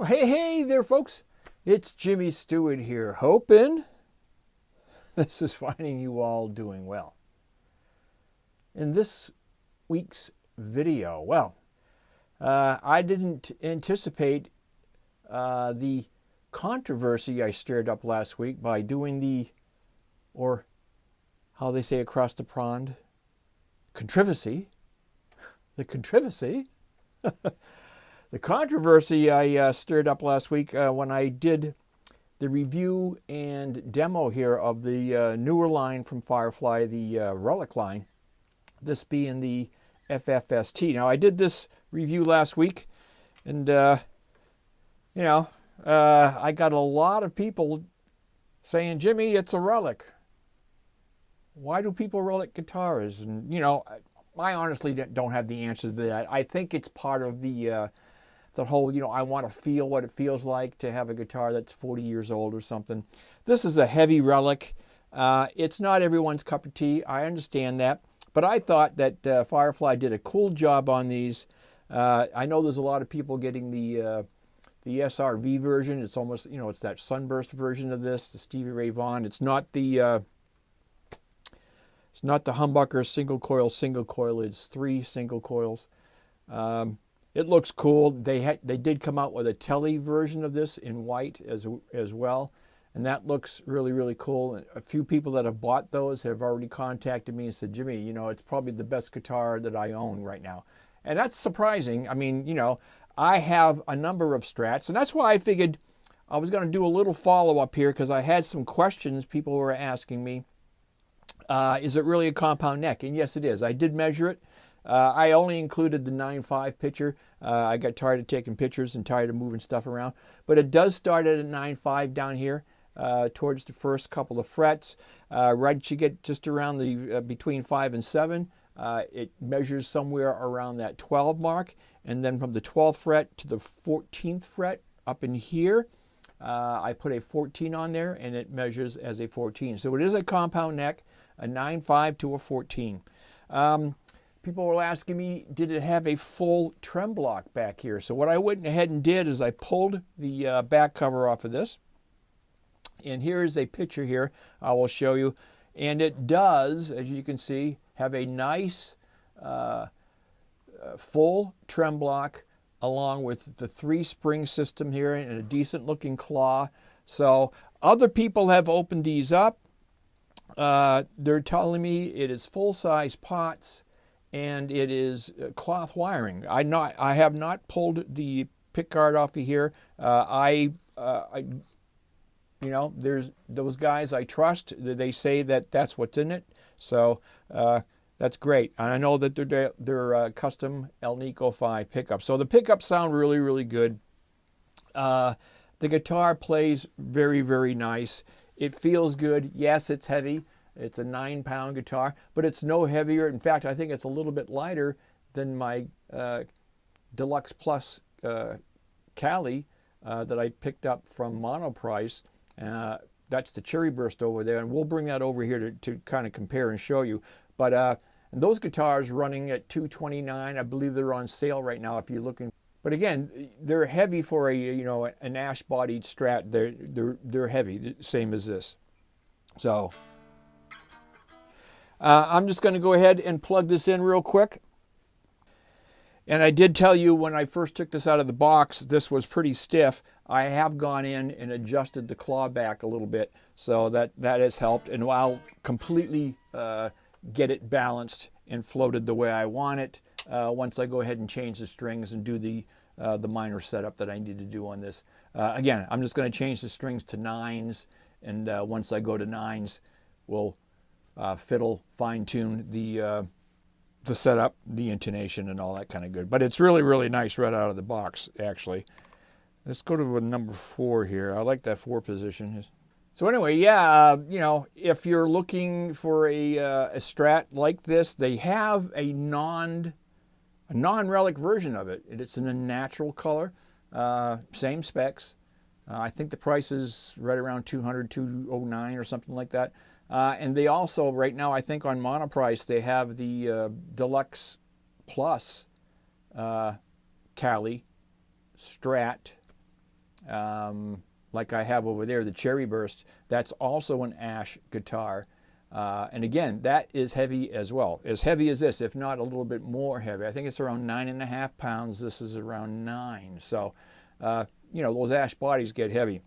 Well, hey there, folks. It's Jimmy Stewart here, hoping this is finding you all doing well. In this week's video, I didn't anticipate the controversy I stirred up last week by doing or how they say across the pond, controversy. The controversy. The controversy I stirred up last week when I did the review and demo here of the newer line from Firefly, the Relic line, this being the FFST. Now, I did this review last week, and, I got a lot of people saying, Jimmy, it's a Relic. Why do people Relic guitars? And, I honestly don't have the answer to that. I think it's part of the whole, I want to feel what it feels like to have a guitar that's 40 years old or something. This is a heavy Relic. It's not everyone's cup of tea. I understand that. But I thought that Firefly did a cool job on these. I know there's a lot of people getting the SRV version. It's almost, it's that sunburst version of this, the Stevie Ray Vaughan. It's not the humbucker single coil. It's 3 single coils. It looks cool. They did come out with a Tele version of this in white as well, and that looks really, really cool. And a few people that have bought those have already contacted me and said, Jimmy, it's probably the best guitar that I own right now. And that's surprising. I mean, I have a number of Strats, and that's why I figured I was going to do a little follow-up here, because I had some questions people were asking me. Is it really a compound neck? And yes, it is. I did measure it. I only included the 9.5 picture. I got tired of taking pictures and tired of moving stuff around. But it does start at a 9.5 down here towards the first couple of frets. Right as you get just around the between 5 and 7, it measures somewhere around that 12 mark. And then from the 12th fret to the 14th fret up in here, I put a 14 on there, and it measures as a 14. So it is a compound neck, a 9.5 to a 14. People were asking me, did it have a full trem block back here? So what I went ahead and did is I pulled the back cover off of this. And here is a picture here I will show you. And it does, as you can see, have a nice full trem block along with the 3-spring system here and a decent looking claw. So other people have opened these up. They're telling me it is full-size pots, and it is cloth wiring. I have not pulled the pick guard off of here. There's those guys I trust. They say that that's what's in it. So that's great. And I know that they're custom El Nico 5 pickups. So the pickups sound really, really good. The guitar plays very, very nice. It feels good. Yes, it's heavy. It's a 9-pound guitar, but it's no heavier. In fact, I think it's a little bit lighter than my Deluxe Plus Cali that I picked up from Monoprice. That's the Cherry Burst over there, and we'll bring that over here to kind of compare and show you. But and those guitars running at $229. I believe they're on sale right now if you're looking. But again, they're heavy for an ash-bodied Strat. They're heavy, same as this. So I'm just going to go ahead and plug this in real quick. And I did tell you when I first took this out of the box, this was pretty stiff. I have gone in and adjusted the claw back a little bit, so that has helped. And I'll completely get it balanced and floated the way I want it once I go ahead and change the strings and do the minor setup that I need to do on this. Again, I'm just going to change the strings to 9s, and once I go to 9s, we'll fiddle, fine-tune the setup, the intonation, and all that kind of good. But it's really, really nice right out of the box, actually. Let's go to a number 4 here. I like that 4 position. So anyway, yeah, if you're looking for a Strat like this, they have a non-Relic version of it. It's in a natural color, same specs. I think the price is right around $200, $209 or something like that. And they also, right now, I think on Monoprice, they have the Deluxe Plus Cali Strat like I have over there, the Cherry Burst, that's also an ash guitar. And again, that is heavy as well. As heavy as this, if not a little bit more heavy. I think it's around 9.5 pounds. This is around 9. So, you know, those ash bodies get heavy.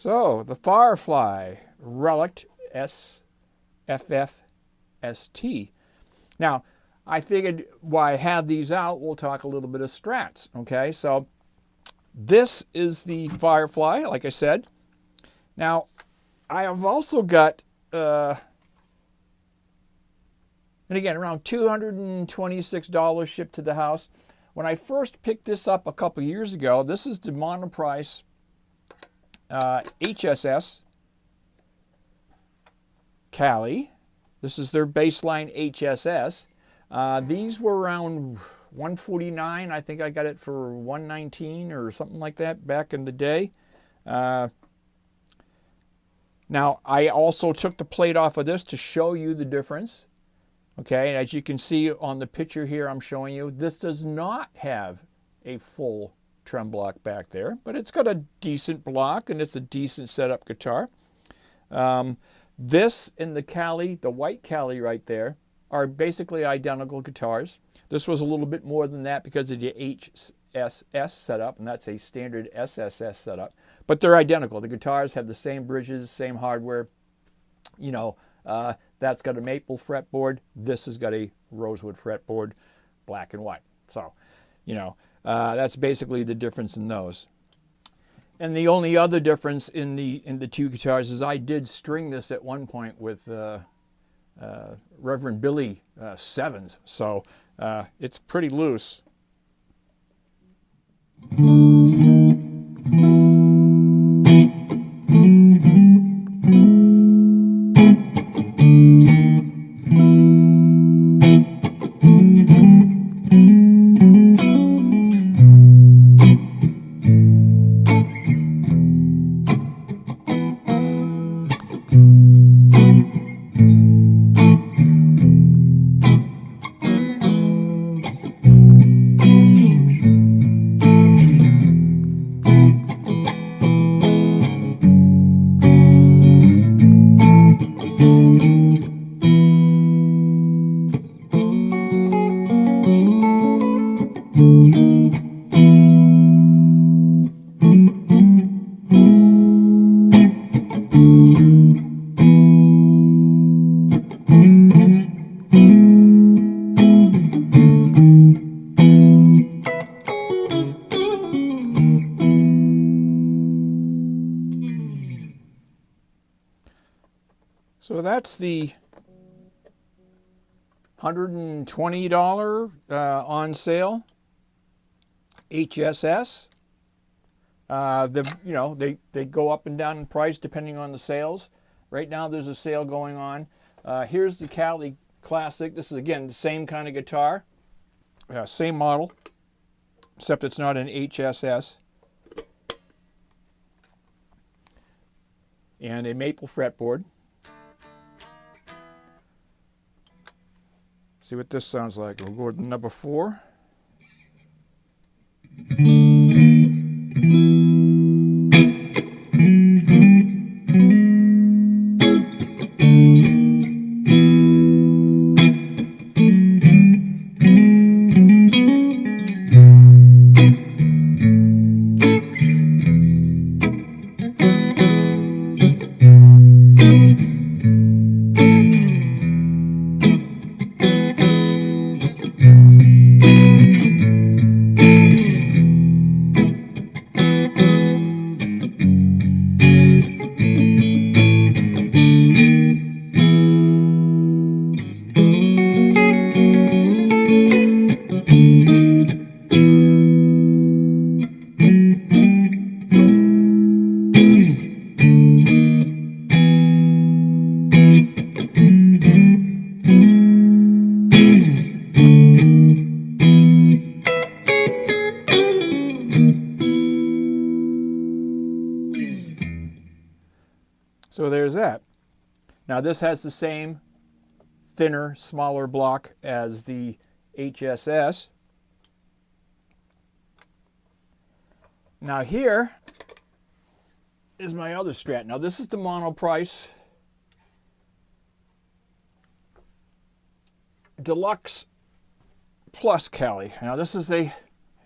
So the Firefly Relict SFFST. Now, I figured while I have these out, we'll talk a little bit of Strats. Okay, so this is the Firefly, like I said. Now, I have also got, and again, around $226 shipped to the house. When I first picked this up a couple years ago, this is the Monoprice HSS Cali. This is their baseline HSS. These were around $149. I think I got it for $119 or something like that back in the day. Now, I also took the plate off of this to show you the difference. Okay, and as you can see on the picture here I'm showing you, this does not have a full trem block back there, but it's got a decent block and it's a decent setup guitar. This and the Cali, the white Cali right there, are basically identical guitars. This was a little bit more than that because of the HSS setup, and that's a standard SSS setup, but they're identical. The guitars have the same bridges, same hardware. You know, that's got a maple fretboard. This has got a rosewood fretboard, black and white. So, you know, that's basically the difference in those. And the only other difference in the two guitars is I did string this at one point with Reverend Billy Sevens, so it's pretty loose. So that's the $120 on sale HSS. They go up and down in price depending on the sales. Right now there's a sale going on. Here's the Cali Classic. This is again the same kind of guitar, same model, except it's not an HSS. And a maple fretboard. See what this sounds like. We'll go to number 4. So there's that. Now this has the same thinner, smaller block as the HSS. Now here is my other Strat. Now this is the Monoprice Deluxe Plus Cali. Now this is a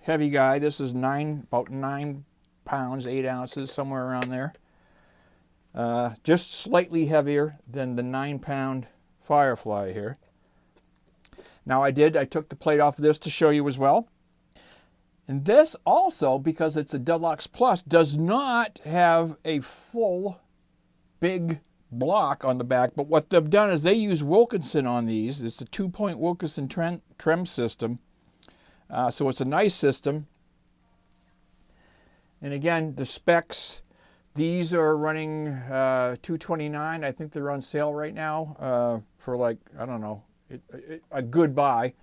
heavy guy. This is about 9 pounds, 8 ounces, somewhere around there. Just slightly heavier than the 9-pound Firefly here. Now I took the plate off of this to show you as well. And this also, because it's a Deluxe Plus, does not have a full big block on the back. But what they've done is they use Wilkinson on these. It's a 2-point Wilkinson trem system. So it's a nice system. And again, the specs, these are running $229. I think they're on sale right now for like, I don't know, a good buy.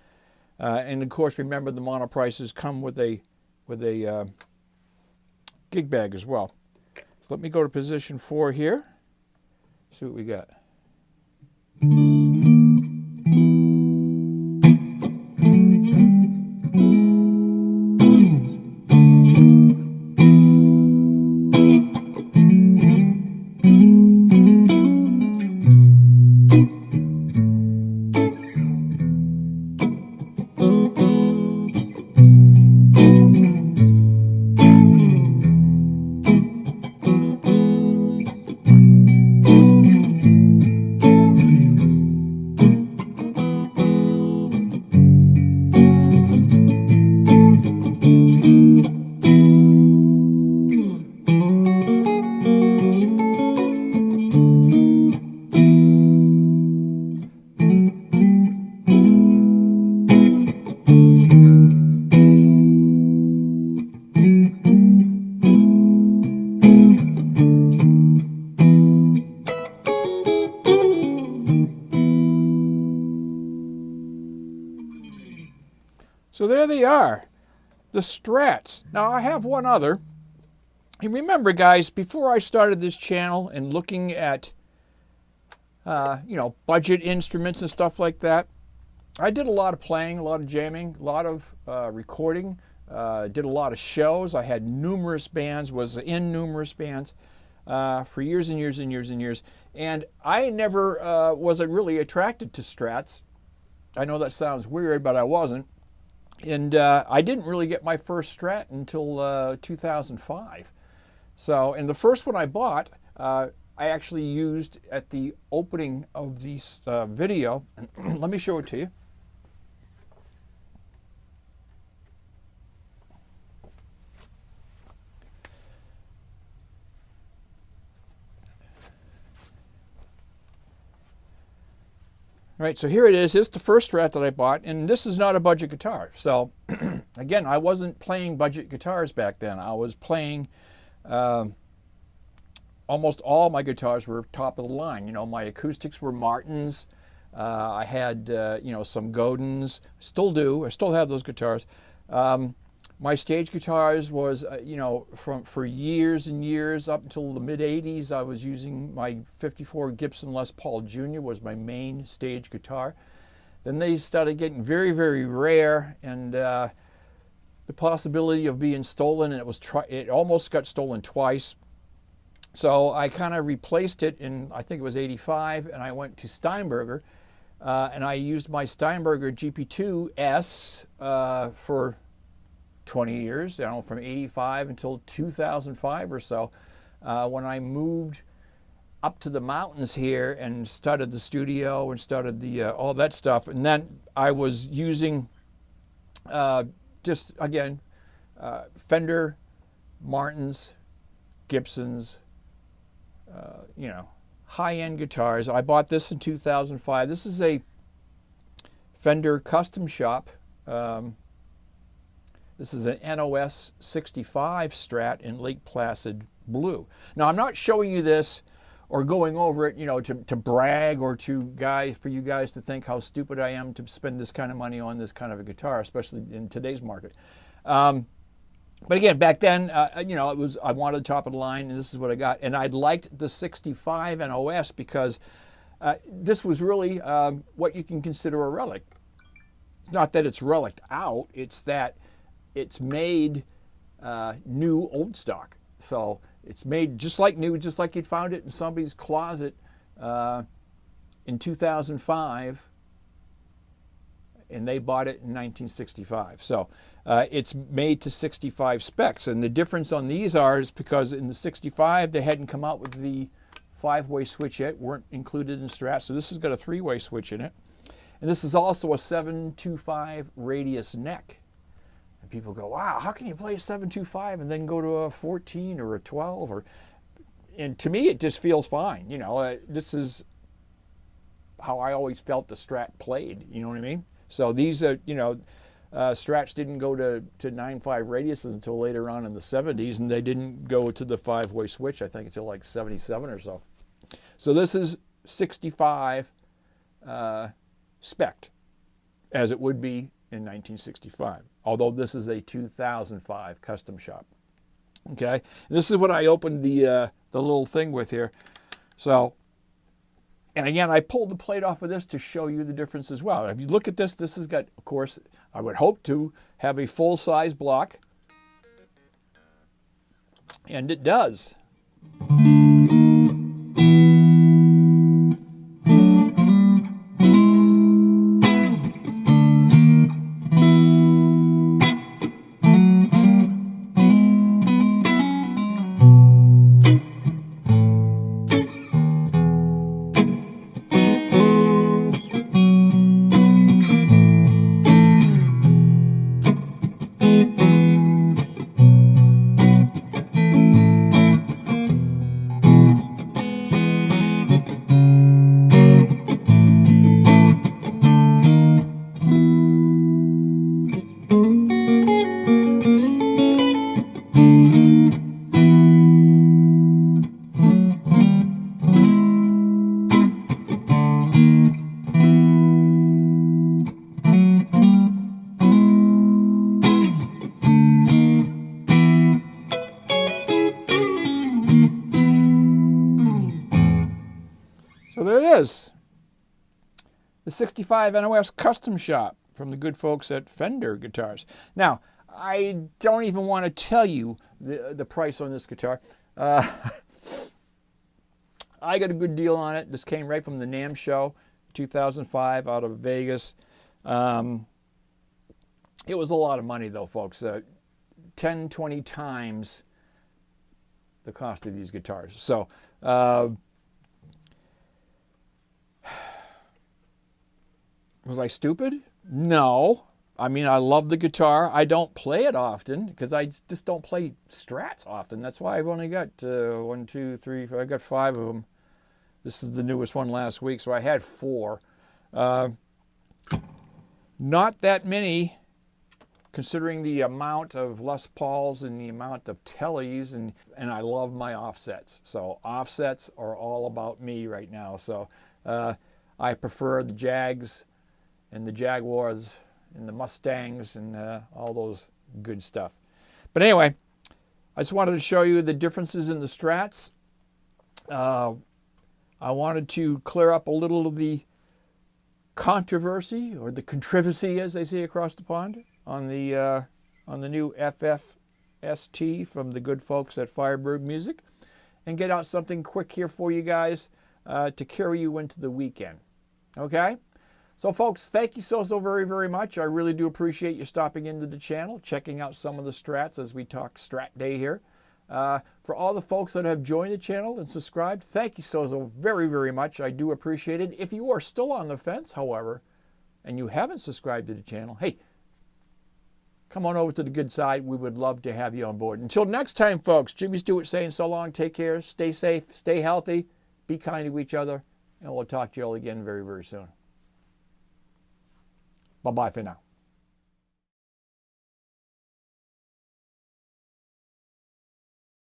And of course, remember the Monoprices come with a gig bag as well. So let me go to position 4 here. See what we got. So there they are, the Strats. Now I have one other. And remember, guys, before I started this channel and looking at, budget instruments and stuff like that, I did a lot of playing, a lot of jamming, a lot of recording, did a lot of shows. I had numerous bands, was in numerous bands for years and years and years and years. And I never wasn't really attracted to Strats. I know that sounds weird, but I wasn't. And I didn't really get my first Strat until 2005. So, and the first one I bought, I actually used at the opening of this video. Let me show it to you. All right, so here it is. It's the first Strat that I bought, and this is not a budget guitar. So, again, I wasn't playing budget guitars back then. I was playing, almost all my guitars were top of the line. You know, my acoustics were Martins. I had, some Godins. Still do. I still have those guitars. My stage guitars was, for years and years, up until the mid-'80s, I was using my 54 Gibson Les Paul Jr. was my main stage guitar. Then they started getting very, very rare, and the possibility of being stolen, and it almost got stolen twice. So I kind of replaced it in, I think it was '85, and I went to Steinberger, and I used my Steinberger GP2S for 20 years, from '85 until 2005 or so, when I moved up to the mountains here and started the studio and started the all that stuff. And then I was using just again Fender, Martins, Gibsons, high-end guitars. I bought this in 2005. This is a Fender Custom Shop. This is an NOS 65 Strat in Lake Placid blue. Now, I'm not showing you this or going over it, to brag or for you guys to think how stupid I am to spend this kind of money on this kind of a guitar, especially in today's market. But again, back then, you know, I wanted top of the line, and this is what I got. And I liked the 65 NOS because this was really what you can consider a relic. It's not that it's relic out; it's that it's made new old stock. So it's made just like new, just like you'd found it in somebody's closet in 2005. And they bought it in 1965. So it's made to 65 specs. And the difference on these is because in the 65, they hadn't come out with the 5-way switch yet, weren't included in Strat. So this has got a 3-way switch in it. And this is also a 725 radius neck. And people go, wow, how can you play a 725 and then go to a 14 or a 12? And to me, it just feels fine. You know, this is how I always felt the Strat played. You know what I mean? So these are, you know, Strats didn't go to 9.5 radiuses until later on in the 70s, and they didn't go to the 5-way switch, I think, until like 77 or so. So this is 65 spec'd, as it would be in 1965, although this is a 2005 custom shop. Okay, and this is what I opened the little thing with here. So. And again, I pulled the plate off of this to show you the difference as well. If you look at this, this has got, of course, I would hope to have a full-size block. And it does. So there it is, the 65 NOS Custom Shop from the good folks at Fender Guitars. Now, I don't even want to tell you the price on this guitar. I got a good deal on it. This came right from the NAMM show, 2005, out of Vegas. It was a lot of money, though, folks. 10, 20 times the cost of these guitars. So, was I stupid? No. I mean, I love the guitar. I don't play it often because I just don't play Strats often. That's why I've only got 1, 2, 3, 4. I got 5 of them. This is the newest one last week, so I had 4. Not that many, considering the amount of Les Pauls and the amount of Tellys, and I love my offsets. So offsets are all about me right now. So I prefer the Jags and the Jaguars and the Mustangs and all those good stuff. But anyway, I just wanted to show you the differences in the Strats. I wanted to clear up a little of the controversy, or the controversy as they say across the pond, on the new FFST from the good folks at Firebird Music, and get out something quick here for you guys to carry you into the weekend. Okay? So folks, thank you so very, very much. I really do appreciate you stopping into the channel, checking out some of the Strats as we talk Strat Day here. For all the folks that have joined the channel and subscribed, thank you so very, very much. I do appreciate it. If you are still on the fence, however, and you haven't subscribed to the channel, hey, come on over to the good side. We would love to have you on board. Until next time, folks, Jimmy Stewart saying so long. Take care. Stay safe. Stay healthy. Be kind to each other. And we'll talk to you all again very, very soon. Bye-bye for now.